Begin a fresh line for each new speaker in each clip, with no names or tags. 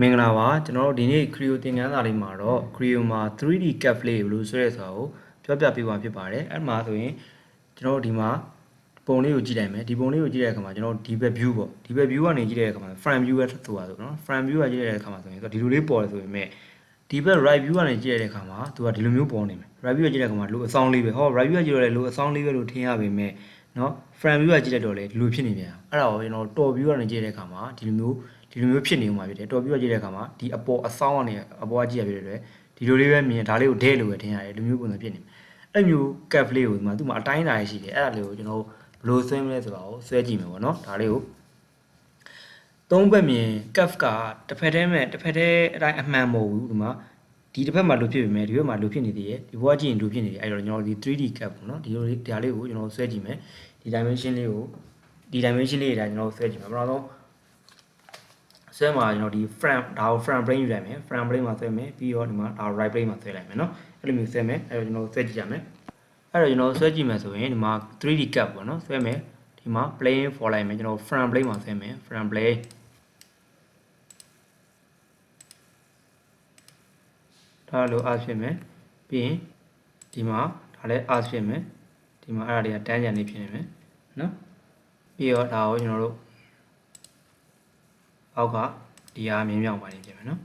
မင်္ဂလာပါကျွန်တော်တို့ဒီနေ့ Creo သင်ခန်းစာလေးမှာတော့ Creo မှာ 3D CAD လေးဘယ်လိုဆွဲရဲဆိုတာကိုပြောပြပေးပါဖြစ်ပါတယ်အဲ့မှာဆိုရင်ကျွန်တော်တို့ဒီမှာပုံလေးကိုကြည့်လိုက်မယ်ဒီပုံလေးကိုကြည့်တဲ့အခါမှာကျွန်တော်တို့ဒီဘက် view ပေါ့ဒီဘက် view ကနေကြည့်တဲ့အခါမှာ front view ပဲဆိုတာဆိုနော် front view ကကြည့်တဲ့အခါမှာဆိုရင်ဒီလိုလေးပေါ်တယ်ဆိုပေမဲ့ဒီဘက် right view ကနေကြည့်တဲ့အခါမှာသူကဒီလိုမျိုးပေါ်နေမယ် right view ကကြည့်တဲ့အခါမှာလိုအဆောင်လေးပဲဟော right view ကကြည့်တော့လေလိုအဆောင်လေးပဲလို့ထင်ရပေမဲ့နော် front view ကကြည့်လိုက်တော့လေဒီလိုဖြစ်နေပြန်အဲ့ဒါကိုကျွန်တော် top view ကနေကြည့်တဲ့အခါမှာဒီလိုမျိုးဖြစ်နေမှာဖြစ်တယ်တော်ပြီးတော့ကြည့်တဲ့အခါမှာဒီအပေါ်အဆောင်ကနေအပေါ်ကကြည့်ရပြတဲ့ဒီလိုလေးပဲမြင်ဒါလေးကိုဒဲလို့ပဲထင်ရတယ်လူမျိုးပုံစံဖြစ်နေအဲ့မျိုး cap လေးကိုဒီမှာသူ့မှာအတိုင်းအတာရှိတယ်အဲ့ဒါလေးကိုကျွန်တော်ဘယ်လိုဆွဲမလဲဆိုတာကိုဆွဲကြည့်မယ်ပေါ့နော်ဒါလေးကိုသုံးဘက်မြင် cap ကတစ်ဖက်တည်းမဲ့တစ်ဖက်တည်းအတိုင်းအမှန်မဟုတ်ဘူးဒီမှာဒီတစ်ဖက်မှာလိုဖြစ်ပေမဲ့ဒီဘက်မှာလိုဖြစ်နေသေးတယ်ဒီဘက်ကြည့်ရင်လိုဖြစ်နေတယ်အဲ့တော့ကျွန်တော်ဒီ 3D cap ပေါ့နော်ဒီလိုလေးဒါလေးကိုကျွန်တော်ဆွဲကြည့်မယ်ဒီ dimension လေးကိုဒီ dimension လေးတွေဒါကျွန်တော်ဆွဲကြည့်မယ်ပထမဆုံးဆွဲမှာကျွန်တော်ဒီ front ဒါကို front plane ယူလိုက်မယ် front plane မှာဆွဲမယ်ပြီးတော့ဒီမှာဒါ right plane မှာဆွဲလိုက်မယ်เนาะအဲ့လိုမျိုးဆွဲမယ်အဲ့တော့ကျွန်တော်ဆွဲကြည့်ရမယ်အဲ့တော့ကျွန်တော်ဆွဲကြည့်မယ်ဆိုရင်ဒီမှာ 3D cap ပေါ့เนาะဆွဲမယ်ဒီမှာ plane for လိုက်မယ်ကျွန်တော် front plane မှာဆွဲမယ် front plane ဒါလိုအားဖြစ်မယ်ပြီးရင်ဒီမှာဒါလည်းအားဖြစ်မယ်ဒီမှာအဲ့ဒါတွေကတန်းကြံနေဖြစ်နေမယ်เนาะပြီးတော့ဒါကိုကျွန်တော်တို့အောက်ကဒီအားမြင်မြောက်ပါနေဖြစ်မယ်နော်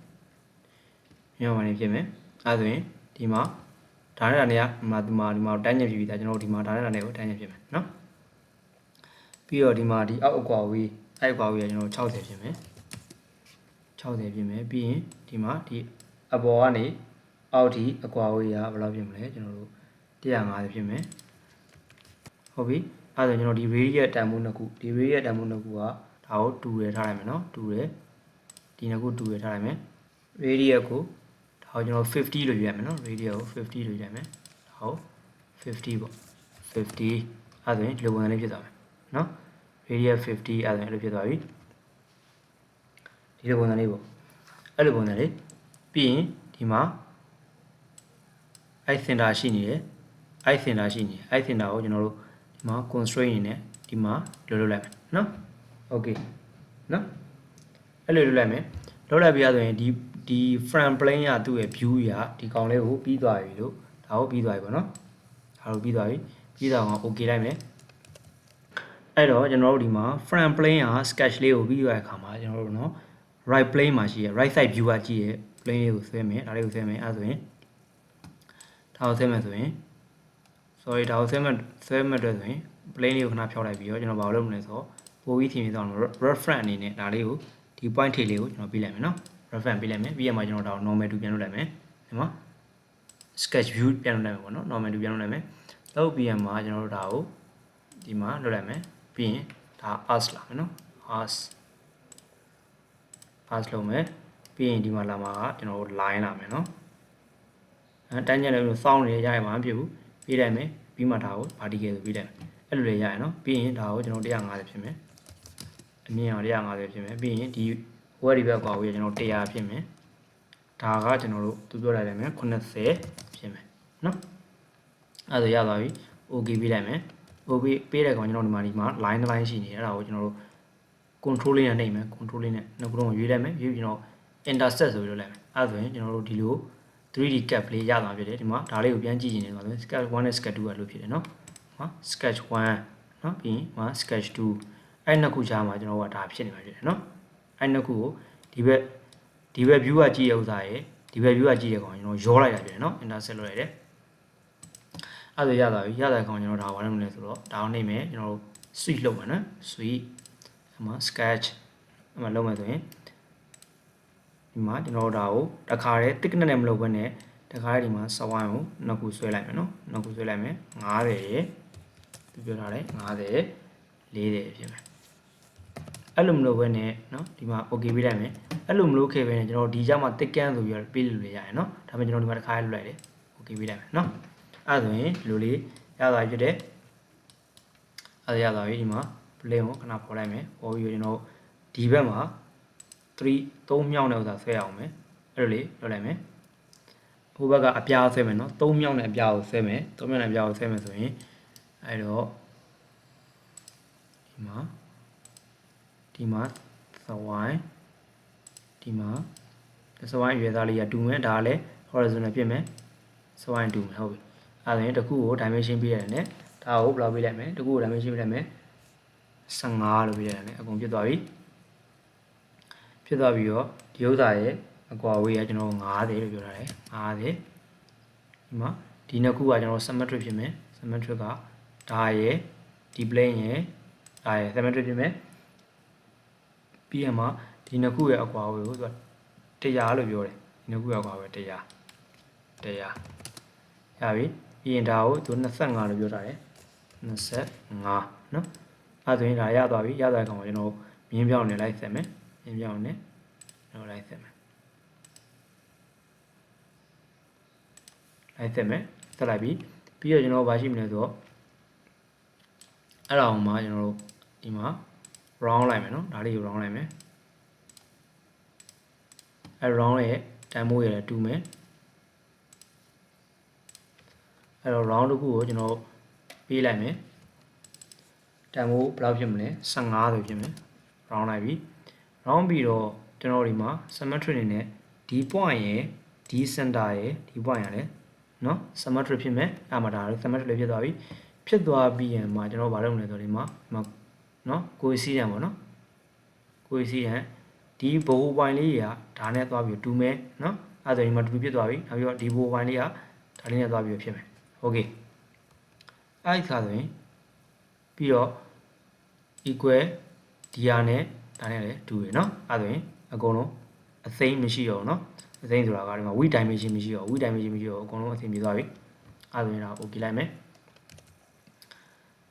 မြင်မြောက်ပါနေဖြစ်မယ်အဲဆိုရင်ဒီမှာဒါနဲ့ဒါနဲ့ကဒီမှာတန်းညံဖြစ်ပြီးသားကျွန်တော်တို့ဒီမှာဒါနဲ့ဒါနဲ့ကိုတန်းညံဖြစ်မယ်နော်ပြီးတော့ဒီမှာဒီအောက်အကွာဝေးအဲ့အကွာဝေးကကျွန်တော်60ဖြစ်မယ်60ဖြစ်မယ်ပြီးရင်ဒီမှာဒီအပေါ်ကနေအောက်ထိအကွာဝေးကဘယ်လောက်ဖြစ်မလဲကျွန်တော်တို့150ဖြစ်မယ်ဟုတ်ပြီအဲဆိုကျွန်တော်ဒီ radius တန်ဖိုးနှစ်ခုဒီ radius တန်ဖိုးနှစ်ခုကဒါကိုတူရထားလိုက်မယ်နော်တူရဒီနှစ်ခုတူရထားလိုက်မယ် radius ကိုဒါကိုကျွန်တော်50လို့ယူရမယ်နော် radius ကို50လို့ယူရမယ်ဒါကို50ပေါ့50အဲဆိုရင်ဒီလိုပုံစံလေးဖြစ်သွားမယ်နော် radius 50အဲဆိုရင်အဲ့လိုဖြစ်သွားပြီဒီလိုပုံစံလေးပေါ့အဲ့လိုပုံစံလေးပြီးရင်ဒီမှာအဲ့ center ရှိနေတယ်အဲ့ center ရှိနေတယ်အဲ့ center ကိုကျွန်တော်တို့ဒီမှာ constraint နေနဲ့ဒီမှာလိုလုပ်လိုက်မယ်နော် okay နော်အဲ့လိုလုပ်လိုက်မယ်လုပ်လိုက်ပြီးရဆိုရင်ဒီ front plane ကသူ့ရဲ့ view ရဒီကောင်လေးကိုပြီးသွားပြီလို့ဒါကိုပြီးသွားပြီပေါ့နော်ဒါကိုပြီးသွားပြီပြီးတော့ okay လိုက်မယ်အဲ့တော့ကျွန်တော်တို့ဒီမှာ front plane က sketch လေးကိုပြီးရတဲ့အခါမှာကျွန်တော်တို့နော် right plane မှာရှိရ right side view ကကြည့်ရ plane လေးကိုဆွဲမယ်ဒါလေးကိုဆွဲမယ်အဲ့ဆိုရင်ဒါကိုဆွဲမယ်ဆိုရင် sorry ဒါကိုဆွဲမယ်အတွက်ဆိုရင် plane လေးကိုခဏဖြောက်လိုက်ပြီးတော့ကျွန်တော်ဘာလုပ်မလဲဆိုတော့ပို့ပြီးထင်ပြီးတော့ reference အနေနဲ့ဒါလေးကိုဒီ point ထိပ်လေးကိုကျွန်တော်ပေးလိုက်မယ်နော် reference ပေးလိုက်မယ်ပြီးရမှာကျွန်တော်ဒါကို normal to ပြန်လုပ်လိုက်မယ်ဒီမှာ sketch view ပြန်လုပ်လိုက်မယ်ပေါ့နော် normal to ပြန်လုပ်လိုက်မယ်လုပ်ပြီးရမှာကျွန်တော်တို့ဒါကိုဒီမှာလုပ်လိုက်မယ်ပြီးရင်ဒါ as လာမယ်နော် as လုပ်မယ်ပြီးရင်ဒီမှာလာမှာကကျွန်တော်တို့ line လာမယ်နော်အဲတန်းကျက်လည်းလို့စောင်းနေရရမှာမဖြစ်ဘူးပေးလိုက်မယ်ပြီးမှဒါကို vertical ဆိုပေးလိုက်မယ်အဲ့လိုလေးရရနော်ပြီးရင်ဒါကိုကျွန်တော်150ဖြစ်မယ်အမြင့်အောင်150ဖြစ်မယ်ပြီးရင်ဒီဝက်ဒီဘက်ကွာဝေးကျွန်တော်100ဖြစ်မယ်ဒါကကျွန်တော်တို့သူပြောလိုက်တယ်မယ်90ဖြစ်မယ်နော်အဲ့ဒါရသွားပြီ okay ပေးလိုက်မယ် okay ပေးတဲ့ကောင်ကျွန်တော်ဒီမှာ line တစ် line ရှိနေတယ်အဲ့ဒါကိုကျွန်တော်တို့ control လေးနဲ့နှိပ်မယ် control လေးနဲ့နောက်ကတော့ရွေးလိုက်မယ်ရွေးပြီးတော့ intersect ဆိုပြီးလုပ်လိုက်မယ်အဲ့ဒါဆိုရင်ကျွန်တော်တို့ဒီလို 3D cap လေးရသွားဖြစ်တယ်ဒီမှာဒါလေးကိုပြန်ကြည့်နေတယ်ဆိုတော့ sketch 1နဲ့ sketch 2ကလို့ဖြစ်တယ်နော်ဟာ sketch 1နော်ပြီးရင် sketch 2အဲ့နှစ်ခုကြားမှာကျွန်တော်ကဒါဖြစ်နေမှာဖြစ်တယ်နော်အဲ့နှစ်ခုကိုဒီဘက် view ကကြည့်ရဥစားရယ်ဒီဘက် view ကကြည့်ရကောင်ကျွန်တော်ရောလိုက်တာဖြစ်တယ်နော် intersect လုပ်လိုက်တယ်အဲ့ဒါရသွားပြီရတဲ့ကောင်ကျွန်တော်ဒါဘာလုပ်မလဲဆိုတော့ဒါအောင်နေမယ်ကျွန်တော်တို့ switch လုပ်မယ်နော် switch အမှ sketch အမှလုပ်မယ်ဆိုရင်ဒီမှာကျွန်တော်တို့ဒါကိုတစ်ခါတည်း thickness နဲ့မလုပ်ဘဲနဲ့တစ်ခါတည်းဒီမှာ sawine ကိုနှစ်ခုဆွဲလိုက်မယ်နော်နှစ်ခုဆွဲလိုက်မယ်90ရယ်သူပြောထားတယ်90 40ဖြစ်မယ်အဲ့လိုမလုပ်ဘဲနဲ့เนาะဒီမှာ okay ပေးလိုက်မယ်အဲ့လိုမလုပ်ခဲ့ဘဲနဲ့ကျွန်တော်ဒီကြားမှာ thicken ဆိုပြီးတော့ပေးလို့ရရတယ်เนาะဒါပေမဲ့ကျွန်တော်ဒီမှာတစ်ခါလေးလုပ်လိုက်တယ် okay ပေးလိုက်မယ်เนาะအဲ့ဒါဆိုရင်ဒီလိုလေးရသွားပြီဖြစ်တယ်အဲ့ဒါရသွားပြီဒီမှာ plane ကိုခဏပေါ်လိုက်မယ်ပေါ်ပြီးတော့ကျွန်တော်ဒီဘက်မှာ3မြောက်တဲ့ဥစ္စာဆွဲအောင်မယ်အဲ့လိုလေးလုပ်လိုက်မယ်ဟိုဘက်ကအပြားဆွဲမယ်เนาะ3မြောက်နဲ့အပြားကိုဆွဲမယ်3မြောက်နဲ့အပြားကိုဆွဲမယ်ဆိုရင်အဲ့တော့ဒီမှာ sawine ဒီမှာ စဝိုင်းရွယ်သားလေးကတူမယ်ဒါကလည်း horizontal ဖြစ်မယ်စဝိုင်းတူမယ်ဟုတ်ပြီအဲ့ဒါဆိုရင်တစ်ခုကို dimension ပေးရတယ်နဲ့ဒါကိုဘယ်လောက်ပေးလိုက်မလဲတစ်ခုကို dimension ပေးလိုက်မယ်15လို့ပေးရတယ်နဲ့အကုန်ဖြစ်သွားပြီဖြစ်သွားပြီးတော့ဒီဥစ္စာရဲ့အကွာအဝေးကကျွန်တော်50လို့ပြောထားတယ်50ဒီမှာဒီနှစ်ခုကကျွန်တော် symmetric ဖြစ်မယ် symmetric ကဒါရဲ့ဒီ plane ရဲ့ဒါရဲ့ symmetric ဖြစ်မယ်ပြီးရမှာဒီနှစ်ခုရဲ့အကွာအဝေးကိုသူက100လို့ပြောတယ်ဒီနှစ်ခုရဲ့အကွာအဝေး100ရပြီပြီးရင်ဒါကိုသူ25လို့ပြောထားတယ်25နော်အဲ့ဆိုရင်ဒါရသွားပြီရသွားတဲ့ကောင်ကကျွန်တော်မြင်းပြောင်းနေလိုက်ဆက်မယ်မြင်းပြောင်းနေတော့လိုက်ဆက်မယ်လိုက်ဆက်မယ်ဆက်လိုက်ပြီးတော့ကျွန်တော်ဘာရှိမလဲဆိုတော့အဲ့ဒါအောင်မှာကျွန်တော်တို့ဒီမှာ round လိုက်မယ်နော်ဒါလေးကို round လိုက်မယ်အဲ့ round ရဲ့တန်ဖိုးရတူမယ်အဲ့တော့ round တစ်ခုကိုကျွန်တော်ပေးလိုက်မယ်တန်ဖိုးဘယ်လောက်ဖြစ်မလဲ15ဆိုဖြစ်မယ် round လိုက်ပြီ round ပြီးတော့ကျွန်တော်ဒီမှာ symmetric အနေနဲ့ဒီ point ရဲ့ဒီ center ရဲ့ဒီ point ရလဲနော် symmetric ဖြစ်မယ်အဲ့မှာဒါ symmetric လေးဖြစ်သွားပြီဖြစ်သွားပြီးရင်မှာကျွန်တော်ဘာလုပ်မလဲဆိုတော့ဒီမှာနော် coincident ပေါ့နော် coincident ဒီဘိုး point လေးကဒါနဲ့သွားပြီးတူမယ်နော်အဲ့ဒါဆိုဒီမှာတူဖြစ်သွားပြီနောက်ပြီးတော့ဒီဘိုး point လေးကဒါလေးနဲ့သွားပြီးဖြစ်မယ်โอเคအဲ့ခါဆိုရင်ပြီးတော့ equal ဒီဟာနဲ့ဒါနဲ့လည်းတူရယ်နော်အဲ့ဆိုရင်အကုန်လုံးအသိမ်းမရှိတော့ဘူးနော်အသိမ်းဆိုတာကဒီမှာ width dimension မရှိတော့ width dimension မရှိတော့အကုန်လုံးအသိမ်းပြေသွားပြီအဲ့ဆိုရင်ဒါ okay လိုက်မယ်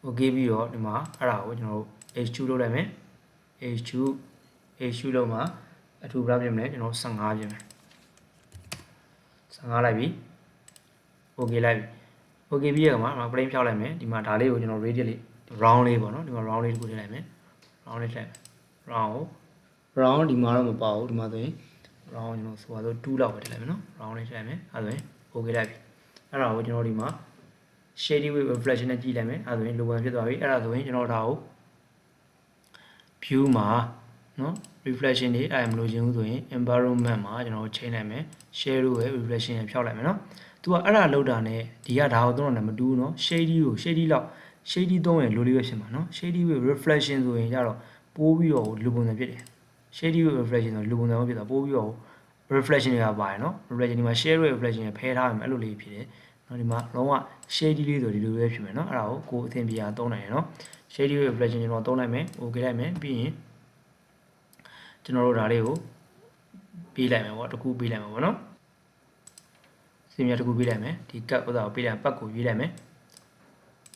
okay ပြီးတော့ဒီမှာအဲ့ဒါကိုကျွန်တော်တို့ h2 လုပ်လိုက်မယ် h2 လောက်မှာအထူဘယ်လောက်ပြင်မလဲကျွန်တော်15ပြင်မယ်15လိုက်ပြီ okay လိုက်ပြီ okay ပြီးရကမှာ plane ဖြောက်လိုက်မယ်ဒီမှာဒါလေးကိုကျွန်တော် radius လေး round လေးပေါ့နော်ဒီမှာ round လေးတစ်ခုထည့်လိုက်မယ် round လေးထည့်မယ် round ဒီမှာတော့မပေါ့ဘူးဒီမှာဆိုရင် round ကျွန်တော်ဆိုပါဆို2လောက်ပဲထည့်လိုက်မယ်နော် round လေးထည့်လိုက်မယ်အဲ့ဒါဆိုရင် okay လိုက်ပြီအဲ့ဒါကိုကျွန်တော်ဒီမှာ shading with reflection နဲ့ကြည့်လိုက်မယ်အဲ့ဒါဆိုရင် low one ဖြစ်သွားပြီအဲ့ဒါဆိုရင်ကျွန်တော်ဒါကို view မှာနော် reflection တွေအဲ့မလို့ခြင်းဘူးဆိုရင် environment မှာကျွန်တော်ချိန်လိုက်မယ် shadow ရဲ့ reflection နဲ့ဖြောက်လိုက်မယ်နော်သူကအဲ့ဒါလောက်တာနဲ့ဒီကဒါကိုသုံးတော့မတူဘူးနော် shady လောက် shady သုံးရင်လိုလေးပဲဖြစ်မှာနော် shady with reflection ဆိုရင်ကြတော့ပိုးပြီးတော့လူပုံစံဖြစ်တယ် shady with reflection ဆိုလူပုံစံမျိုးဖြစ်တာပိုးပြီးတော့ reflection တွေကပါတယ်နော် reflection ဒီမှာ shadow reflection တွေဖယ်ထားမယ်အဲ့လိုလေးဖြစ်တယ်နော်ဒီမှာလုံးဝ shady လေးဆိုဒီလိုပဲဖြစ်မယ်နော်အဲ့ဒါကိုအသင်ပြရာသုံးနိုင်ရနော် shady with reflection ကျွန်တော်သုံးလိုက်မယ် okay လိုက်မယ်ပြီးရင်ကျွန်တော်တို့ဒါလေးကိုပေးလိုက်မယ်ပေါ့တခုပေးလိုက်မယ်ပေါ့နော်စင်မြတ်တခုပေးလိုက်မယ်ဒီကတ်ဥစ္စာကိုပေးလိုက်ပတ်ကိုရွေးလိုက်မယ်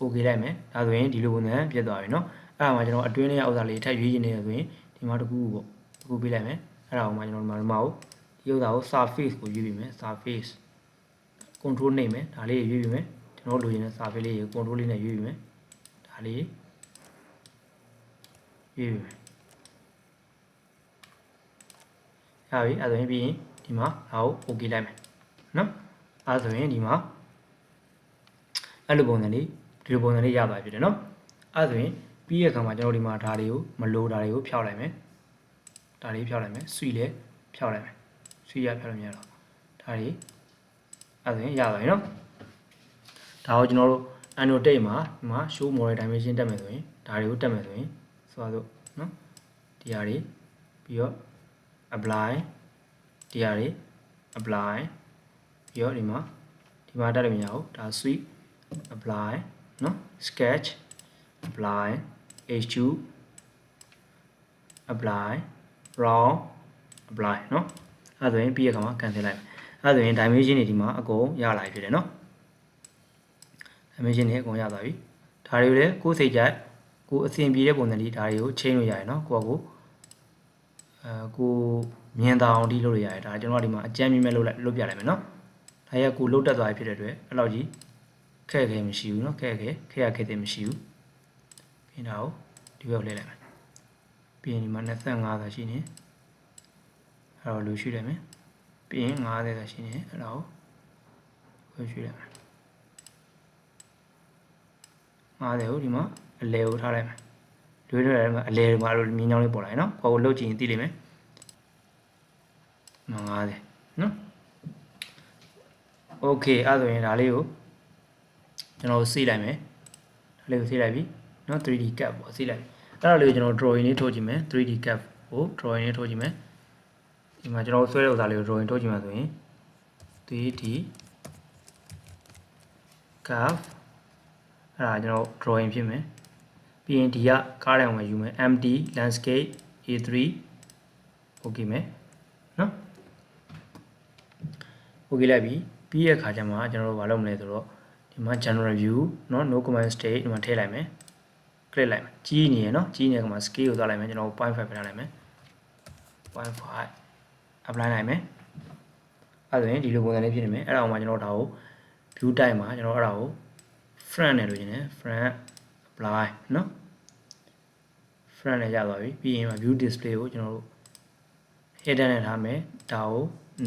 okay လိုက်မယ်ဒါဆိုရင်ဒီလိုပုံစံဖြစ်သွားပြီเนาะအဲ့ဒါမှကျွန်တော်အတွင်းထဲကဥစ္စာလေးထပ်ရွေးရနေရဆိုရင်ဒီမှာတခုပေါ့တခုပေးလိုက်မယ်အဲ့ဒါကိုမှကျွန်တော်ဒီမှာကိုဒီဥစ္စာကို surface ကိုရွေးပြီးမယ် surface control နှိပ်မယ်ဒါလေးရွေးပြီးမယ်ကျွန်တော်လိုချင်တဲ့ surface လေးကို control လေးနဲ့ရွေးပြီးမယ်ဒါလေးရွေးပြီးမယ်ဟာပြီအဲ့ဒါဆိုရင်ပြီးရင်ဒီမှာဒါကို okay လိုက်မယ်နော်အဲ့ဆိုရင်ဒီမှာအဲ့လိုပုံစံလေးဒီလိုပုံစံလေးရသွားပြီဖြစ်တယ်နော်အဲ့ဆိုရင်ပြီးရဲ့အခါမှာကျွန်တော်ဒီမှာဒါတွေကိုမလိုတာတွေကိုဖျောက်လိုက်မယ်ဒါလေးဖျောက်လိုက်မယ် switch လည်းဖျောက်လိုက်မယ် switch ရဖျောက်လို့မရတော့ဒါတွေအဲ့ဆိုရင်ရသွားပြီနော်ဒါကိုကျွန်တော်တို့ annotate မှာဒီမှာ show model dimension တက်မယ်ဆိုရင်ဒါတွေကိုတက်မယ်ဆိုရင်ဆိုတော့နော်ဒီဟာတွေပြီးတော့ apply ဒီဟာတွေ apply ပြီးတော့ဒီမှာတက်လို့မရဘူးဒါ sweep apply နော် sketch apply h2 apply raw apply နော်အဲ့ဒါဆိုရင်ပြီးရခါမှာ cancel လိုက်အဲ့ဒါဆိုရင် dimension တွေဒီမှာအကုန်ရလာပြီဖြစ်တယ်နော် dimension တွေအကုန်ရသွားပြီဒါတွေကိုလည်းကိုယ်စိတ်ကြိုက်ကိုအဆင်ပြေတဲ့ပုံစံလေးဒါတွေကိုချိန်လို့ရတယ်နော်ကိုမြင်သာအောင်ဒီလုပ်လို့ရတယ်ဒါကျွန်တော်ကဒီမှာအကြမ်းမြင်မဲ့လုပ်ပြလိုက်မယ်နော်ဒါရကိုလုတ်တက်သွားပြီဖြစ်တဲ့အတွက်အဲ့လောက်ကြီးခက်ခဲမရှိဘူးเนาะခက်တဲ့မရှိဘူးပြင်တာကိုဒီဘက်လှည့်လိုက်မယ်ပြီးရင်ဒီမှာ25သာရှိနေအဲ့တော့လူရှိလိုက်မယ်ပြီးရင်50သာရှိနေအဲ့ဒါကိုခွဲရွှေ့လိုက်မယ်50ကိုဒီမှာအလဲကိုထားလိုက်မယ်လွှဲထားတယ်မှာအလဲမှာအဲ့လိုမြင်းချောင်းလေးပေါ်လာတယ်เนาะကိုလှုပ်ကြည့်ရင်သိလိမ့်မယ် 50နော် okay အဲ့ဆိုရင်ဒါလေးကိုကျွန်တော်စီးလိုက်မယ်ဒါလေးကိုစီးလိုက်ပြီနော် 3D cap ပေါ့စီးလိုက်အဲ့ဒါလေးကိုကျွန်တော် drawing လေးထိုးကြည့်မယ် 3D cap ကို drawing လေးထိုးကြည့်မယ်ဒီမှာကျွန်တော်ဆွဲတဲ့ဥစ္စာလေးကို drawing ထိုးကြည့်မှာဆိုရင် 3D cap အဲ့ဒါကျွန်တော် drawing ဖြစ်မယ်ပြီးရင်ဒီကကားတိုင်ဝင်ယူမယ် empty landscape A3 okay မယ်နော် okay လိုက်ပြီပြီးရခါကျမှကျွန်တော်တို့မလုပ်မလဲဆိုတော့ဒီမှာ general view เนาะ no command state ဒီမှာထည့်လိုက်မယ် click လိုက်မယ်ကြီးနေရเนาะကြီးနေတဲ့ကောင်မှာ scale ကိုသွားလိုက်မယ်ကျွန်တော် 0.5 ပြထားလိုက်မယ် 0.5 apply လိုက်မယ်အဲ့ဒါဆိုရင်ဒီလိုပုံစံလေးဖြစ်နေမယ်အဲ့ဒါအောင်မှကျွန်တော်ဒါကို view type မှာကျွန်တော်အဲ့ဒါကို front နဲ့လို့ရှင်တယ် front apply เนาะ front နဲ့ရသွားပြီပြီးရင် view display ကိုကျွန်တော်တို့ header နဲ့ထားမယ်ဒါကို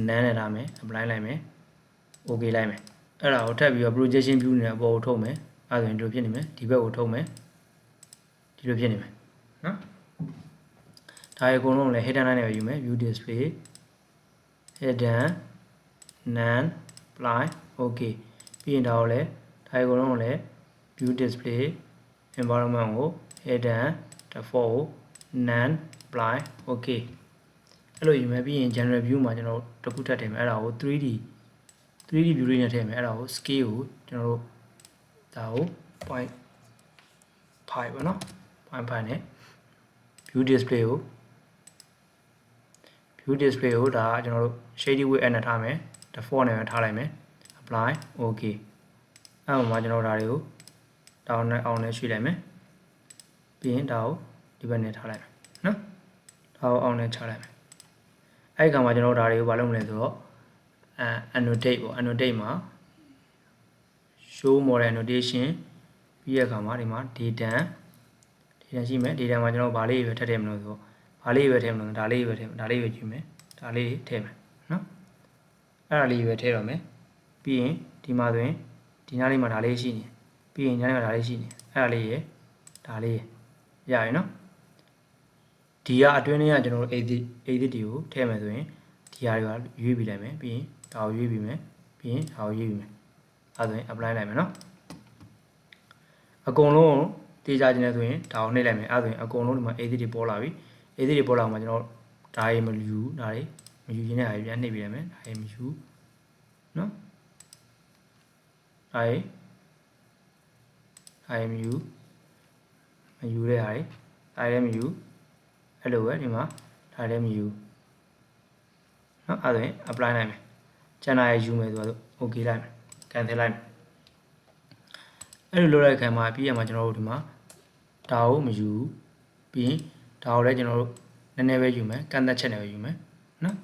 none နဲ့ထားမယ် apply လိုက်မယ် okay လိုက်မယ်အဲ့ဒါကိုထပ်ပြီးတော့ projection view နဲ့အပေါ်ကိုထုတ်မယ်အဲ့ဒါဆိုရင်ဒီလိုဖြစ်နေမယ်ဒီဘက်ကိုထုတ်မယ်ဒီလိုဖြစ်နေမယ်နော်ဒါရေအကုန်လုံးလည်း header နဲ့ပဲယူမယ် view display header none apply okay ပြီးရင်ဒါကိုလည်းဒါရေအကုန်လုံးကိုလည်း view display environment ကို header default ကို none apply okay အဲ့လိုယူမယ်ပြီးရင် general view မှာကျွန်တော်တစ်ခုထပ်ထည့်မယ်အဲ့ဒါကို 3D view လေးနဲ့ထည့်မယ်အဲ့ဒါကို scale ကိုကျွန်တော်တို့ဒါကို 0.5 ပေါ့နော် 0.5 နဲ့ view display ကိုဒါကျွန်တော်တို့ shady width နဲ့ထားမယ် default နဲ့ပဲထားလိုက်မယ် apply okay အဲ့မှာကျွန်တော်ဒါတွေကိုတောင်းနဲ့အောင်နဲ့ရွှေ့လိုက်မယ်ပြီးရင်ဒါကိုဒီဘက်နဲ့ထားလိုက်မယ်နော်ဒါကိုအောင်နဲ့ချလိုက်မယ်အဲ့ဒီခါမှာကျွန်တော်ဒါတွေကိုဘာလုပ်မလဲဆိုတော့ annotate ပေါ့ annotate မှာ show model annotation ပြီးရခါမှာဒီမှာ data ရှိမယ် data မှာကျွန်တော်ဘာလေးပဲထည့်မလို့ဆိုတော့ဘာလေးပဲထည့်မလို့ဒါလေးပဲထည့်ဒါလေးပဲကြည့်မယ်ဒါလေးထည့်မယ်နော်အဲ့ဒါလေးပဲထည့်တော့မယ်ပြီးရင်ဒီမှာဆိုရင်ဒီနားလေးမှာဒါလေးရှိနေပြီးရင်ညာလေးမှာဒါလေးရှိနေအဲ့ဒါလေးရဒါလေးရရနော်ဒီကအတွင်းထဲကကျွန်တော်တို့ edit တွေကိုထည့်မယ်ဆိုရင်ဒီဟာတွေကရွေးပြီးလိုက်မယ်ပြီးရင်ဒါကိုရွေးပြီးမယ်ပြီးရင်ဒါကိုရွေးပြီးမယ်အဲ့ဒါဆိုရင် apply လိုက်မယ်နော်အကုန်လုံးတေးကြခြင်းလဲဆိုရင်ဒါကိုနှိပ်လိုက်မယ်အဲ့ဒါဆိုရင်အကုန်လုံးဒီမှာ edit တွေပေါ်လာပြီ edit တွေပေါ်လာမှာကျွန်တော်ဒါရေမယူဒါတွေမယူခြင်းနဲ့ဟာပြန်နှိပ်ပြီးလိုက်မယ်ဒါရေမယူနော်ဒါရေမယူတဲ့ဟာတွေဒါရေမယူအဲ့လိုပဲဒီမှာဒါလည်းမယူနော်အဲ့ဒါရင် apply လိုက်မယ် channel ရယူမယ်ဆိုတော့ okay လိုက်မယ် cancel လိုက်မယ်အဲ့လိုလုပ်လိုက်ခံမှာပြီးရမှာကျွန်တော်တို့ဒီမှာဒါကိုမယူပြီးရင်ဒါကိုလည်းကျွန်တော်တို့နည်းနည်းပဲယူမယ်ကန့်သက်ချက်နဲ့ပဲယူမယ်နော်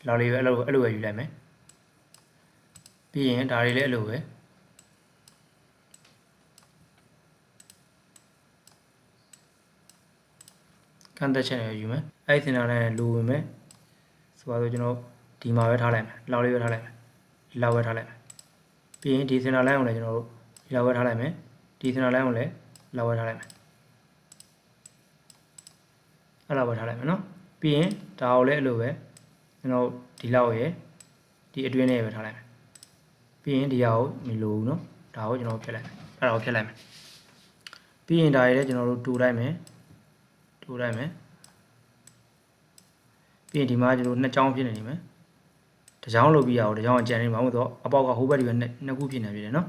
လောက်လေးပဲအဲ့လိုပဲယူလိုက်မယ်ပြီးရင်ဒါတွေလည်းအဲ့လိုပဲကန့်သက်ချက်နဲ့ယူမယ်အဲ့ဒီစင်တာနဲ့လိုဝင်မယ်ဆိုတော့ကျွန်တော်ဒီမှာပဲထားလိုက်မယ်လောက်လေးပဲထားလိုက်မယ်ဒီလောက်ပဲထားလိုက်မယ်ပြီးရင်ဒီစင်တာလိုင်းကိုလည်းကျွန်တော်တို့ဒီလောက်ပဲထားလိုက်မယ်ဒီစင်တာလိုင်းကိုလည်းလောက်ပဲထားလိုက်မယ်အဲ့လောက်ပဲထားလိုက်မယ်နော်ပြီးရင်ဒါကိုလည်းအဲ့လိုပဲကျွန်တော်ဒီလောက်ရယ်ဒီအတွင်းနဲ့ပဲထားလိုက်မယ်ပြီးရင်ဒီဟာကိုမလိုဘူးနော်ဒါကိုကျွန်တော်ဖျက်လိုက်မယ်အဲ့ဒါကိုဖျက်လိုက်မယ်ပြီးရင်ဒါတွေလည်းကျွန်တော်တို့တူလိုက်မယ်ပြီးရင်ဒီမှာကျွန်တော်နှစ်ချောင်းဖြစ်နေမယ်တစ်ချောင်းလုပ်ပြီးရအောင်တစ်ချောင်းအကျန်နေမှာမဟုတ်တော့အပေါက်ကဟိုဘက်ဒီဘက်နှစ်ခုဖြစ်နေပြီလေနော်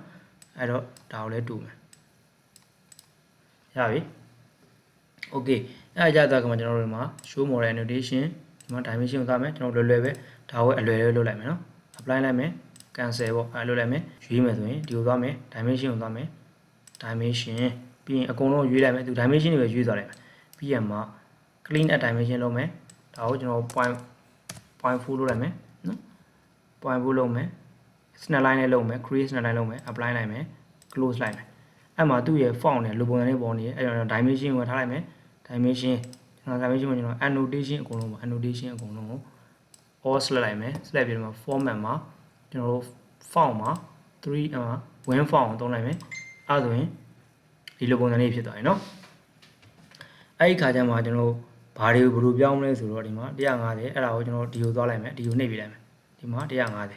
အဲ့တော့ဒါကိုလည်းတူမယ်ရပြီ okay အဲ့ဒါကြတော့ကမှကျွန်တော်တို့ဒီမှာ show model annotation ဒီမှာ dimension ကိုသားမယ်ကျွန်တော်လွယ်ပဲဒါကိုအလွယ်လေးလုပ်လိုက်မယ်နော် apply လိုက်မယ် cancel ပေါ့အဲ့လုပ်လိုက်မယ်ရွေးမယ်ဆိုရင်ဒီကိုသွားမယ် dimension ကိုသွားမယ် dimension ပြီးရင်အကုန်လုံးရွေးလိုက်မယ်သူ dimension တွေပဲရွေးသွားလိုက်မယ်ပြီးရမှာ clean at dimension လုပ်မယ်ဒါကိုကျွန်တော် 0.4 လုပ်လိုက်မယ်နော် 0.4 လုပ်မယ် snap line နဲ့လုပ်မယ် create snap line လုပ်မယ် apply လိုက်မယ် close လိုက်မယ်အဲ့မှာသူ့ရဲ့ font နဲ့လိုပုံစံလေးပေါ်နေတယ်အဲ့တော့ dimension ကိုထားလိုက်မယ် dimension ကျွန်တော် dimension ကိုကျွန်တော် annotation အကုန်လုံးပါ annotation အကုန်လုံးကို all select လိုက်မယ် select ပြီးတော့ format မှာကျွန်တော်တို့ font မှာ3 win font ကိုသုံးလိုက်မယ်အဲ့ဒါဆိုရင်ဒီလိုပုံစံလေးဖြစ်သွားပြီเนาะအဲ့ဒီခါကျမှကျွန်တော်ဘာ ဘာတွေကိုဘယ်လိုပြောင်းမလဲဆိုတော့ဒီမှာ150အဲ့ဒါကိုကျွန်တော်ဒီကိုသွားလိုက်မယ်ဒီကိုနှိပ်ပြလိုက်မယ်ဒီမှာ150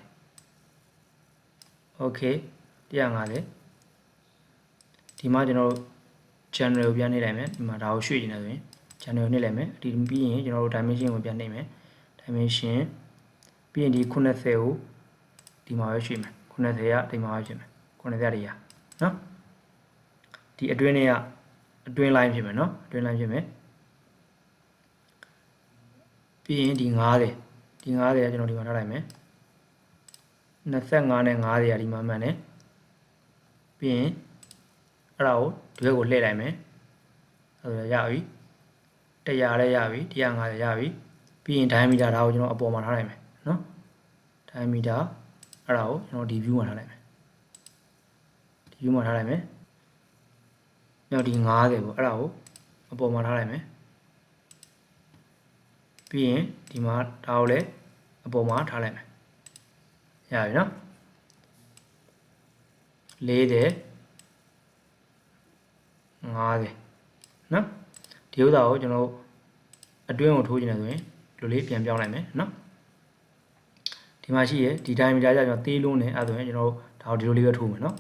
okay 150ဒီမှာကျွန်တော် channel ကိုပြန်နှိပ်လိုက်မယ်ဒီမှာဒါကိုရွှေ့နေတယ်ဆိုရင် channel နှိပ်လိုက်မယ်ဒီပြီးရင်ကျွန်တော်တို့ dimension ကိုပြန်နှိပ်မယ် dimension ပြီးရင်ဒီ90ကိုဒီမှာပဲရွှေ့မယ်90ကဒီမှာပဲဖြစ်မယ်90တည်းရနော်ဒီအတွင်းကအတွင်း line ဖြစ်မယ်နော်အတွင်း line ဖြစ်မယ်ပြီးရင်ဒီ90ကကျွန်တော်ဒီမှာထားလိုက်မယ်25နဲ့90ကဒီမှာမှန်တယ်ပြီးရင်အဲ့ဒါကိုဒီဘက်ကိုလှည့်လိုက်မယ်အဲ့ဒါရပြီ100လည်းရပြီ150ရပြီပြီးရင် diameter ဒါကိုကျွန်တော်အပေါ်မှာထားလိုက်မယ်နော် diameter အဲ့ဒါကိုကျွန်တော်ဒီ view မှာထားလိုက်မယ်ဒီ view မှာထားလိုက်မယ်နောက်ဒီ90ပေါ့အဲ့ဒါကိုအပေါ်မှာထားလိုက်မယ်ပြီးရင်ဒီမှာဒါကိုလည်းအပေါ်မှာထားလိုက်မယ်ရပြီနော်40 50နော်ဒီဥစ္စာကိုကျွန်တော်အတွင်းကိုထိုးချင်တယ်ဆိုရင်ဒီလိုလေးပြန်ပြောင်းလိုက်မယ်နော်ဒီမှာရှိရဒီ diameter ကြကျွန်တော်သေးလုံးနေအဲ့ဆိုရင်ကျွန်တော်ဒါကိုဒီလိုလေးပဲထိုးမယ်နော်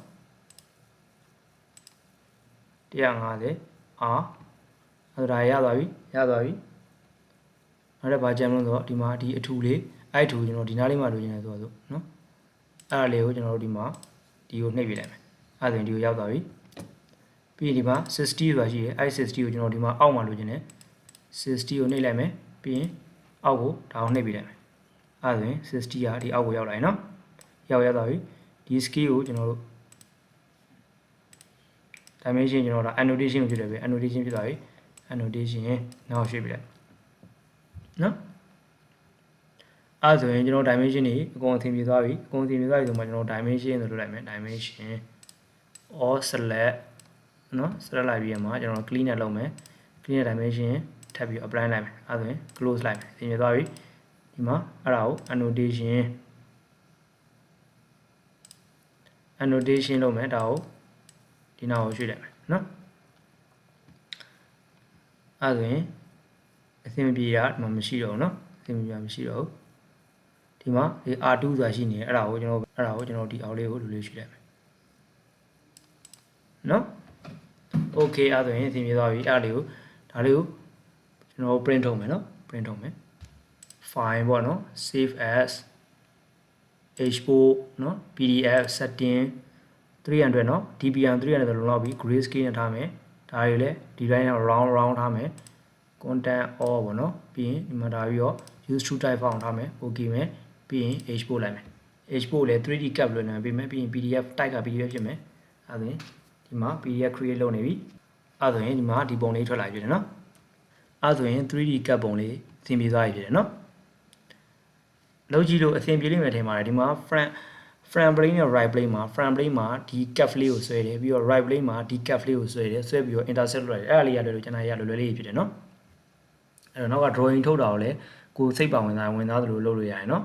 150 r အဲ့ဒါရသွားပြီနောက်တစ်ဘာကြမ်းလို့ဆိုတော့ဒီမှာဒီအထူလေးအဲ့အထူကျွန်တော်ဒီနားလေးမှာလိုချင်တယ်ဆိုတော့နော်အဲ့ဒါလေးကိုကျွန်တော်တို့ဒီမှာဒီကိုနှိပ်ပြလိုက်မယ်အဲ့ဆိုရင်ဒီကိုရောက်သွားပြီပြီးရင်ဒီမှာ60ဆိုတာရှိတယ်အဲ့60ကိုကျွန်တော်ဒီမှာအောက်မှာလိုချင်တယ်60ကိုနှိပ်လိုက်မယ်ပြီးရင်အောက်ကိုဒါကိုနှိပ်ပြလိုက်မယ်အဲ့ဆိုရင်60ကဒီအောက်ကိုရောက်လာရင်နော်ရောက်သွားပြီဒီ scale ကိုကျွန်တော်တို့ dimension ကျွန်တော်ဒါ annotation ကိုဖြစ်တယ်ပဲ annotation ဖြစ်သွားပြီ annotation နောက်ရွှေ့ပြလိုက်နော်အဲ့ဆိုရင်ကျွန်တော် dimension တွေအကုန်အသင်ပြသွားပြီဆိုမှကျွန်တော် dimension ဆိုလုပ်လိုက်မယ် dimension or select နော် select လိုက်ပြီးမှကျွန်တော် clean နဲ့လုပ်မယ် clean နဲ့ dimension ထပ်ပြီး apply လိုက်မယ်အဲ့ဆိုရင် close လိုက်မယ်သင်ပြသွားပြီဒီမှာအဲ့ဒါကို annotation လုပ်မယ်ဒါကိုဒီနောက်ကိုရွှေ့လိုက်မယ်နော်အဲ့ဆိုရင်အဆင်မပြေတာဒီမှာမရှိတော့ဘူးနော်အဆင်မပြေမရှိတော့ဘူးဒီမှာဒီ R2 ဆိုတာရှိနေတယ်အဲ့ဒါကိုကျွန်တော်ဒီအောက်လေးကိုလူလေးရွှေ့လိုက်မယ်နော် okay အဲ့ဆိုရင်အဆင်ပြေသွားပြီအဲ့ဒါလေးကိုကျွန်တော် print ထုတ်မယ်နော် print ထုတ်မယ် file ပေါ့နော် save as export နော် pdf setting 300နော် dpm 300ဆိုလုံလောက်ပြီ grayscale နဲ့ထားမယ်ဒါတွေလည်းဒီတိုင်းနဲ့ round ထားမယ် content all ပေါ့နော်ပြီးရင်ဒီမှာဒါပြီးတော့ use to type file ထားမယ် okay မယ်ပြီးရင် export လိုက်မယ် export လည်း 3D cap လို့နာမည်ပေးမယ်ပြီးရင် pdf type က pdf ဖြစ်မယ်အဲဒါဆိုရင်ဒီမှာ pdf create လုပ်နေပြီအဲဒါဆိုရင်ဒီမှာဒီပုံလေးထွက်လာပြီတယ်နော်အဲဒါဆိုရင် 3D cap ပုံလေးသင်ပြသွားပြီဖြစ်တယ်နော်လောက်ကြည့်လို့အဆင်ပြေလိမ့်မယ်ထင်ပါတယ်ဒီမှာ front plane နဲ့ right plane မှာ front plane မှာဒီ cap လေးကိုဆွဲတယ်ပြီးတော့ right plane မှာဒီ cap လေးကိုဆွဲတယ်ဆွဲပြီးတော့ intersect လုပ်ရတယ်အဲ့ဒါလေးရတယ်လို့ကျွန်တော်ရလွယ်လွယ်လေးဖြစ်တယ်နော်အဲ့တော့နောက်က drawing ထုတ်တာကိုလည်းကိုစိတ်ပါဝင်သားသလိုလုပ်လို့ရတယ်နော်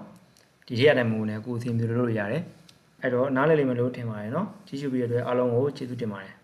ဒီထည့်ရတဲ့မူနဲ့ကိုအဆင်ပြေလို့လုပ်လို့ရတယ်အဲ့တော့နားလည်လိမ့်မယ်လို့ထင်ပါတယ်နော်ကြည့်ရှုပြီးရတဲ့အတွက်အားလုံးကိုကျေးဇူးတင်ပါတယ်